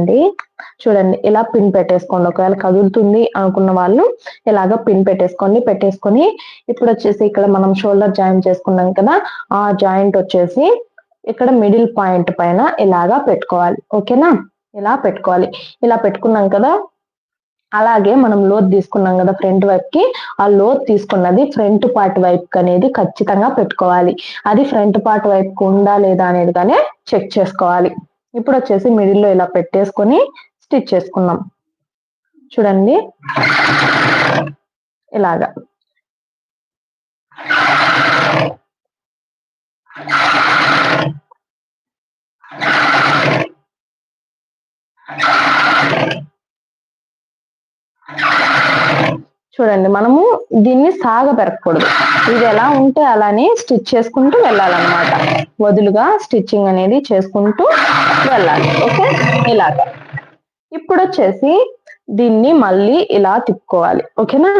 అండి. చూడండి ఇలా పిన్ పెట్టేసుకోండి. ఒకవేళ కదులుతుంది అనుకున్న వాళ్ళు ఇలాగ పిన్ పెట్టేసుకోండి. పెట్టేసుకొని ఇప్పుడు వచ్చేసి ఇక్కడ మనం షోల్డర్ జాయింట్ చేసుకున్నాం కదా, ఆ జాయింట్ వచ్చేసి ఇక్కడ మిడిల్ పాయింట్ పైన ఇలాగా పెట్టుకోవాలి. ఓకేనా? ఇలా పెట్టుకోవాలి. ఇలా పెట్టుకున్నాం కదా, అలాగే మనం లోత్ తీసుకున్నాం కదా ఫ్రంట్ వైపుకి, ఆ లోత్ తీసుకున్నది ఫ్రంట్ పార్ట్ వైపుకి అనేది ఖచ్చితంగా పెట్టుకోవాలి. అది ఫ్రంట్ పార్ట్ వైపుకి ఉందా లేదా అనేది కానీ చెక్ చేసుకోవాలి. ఇప్పుడు వచ్చేసి మిడిల్లో ఇలా పెట్టేసుకొని స్టిచ్ చేసుకున్నాం. చూడండి ఇలాగా. చూడండి మనము దీన్ని సాగ పెరగకూడదు. ఇది ఎలా ఉంటే అలానే స్టిచ్ చేసుకుంటూ వెళ్ళాలన్నమాట. వదులుగా స్టిచ్చింగ్ అనేది చేసుకుంటూ వెళ్ళాలి. ఓకే, ఇలాగా. ఇప్పుడు వచ్చేసి దీన్ని మళ్ళీ ఇలా తిప్పుకోవాలి. ఓకేనా?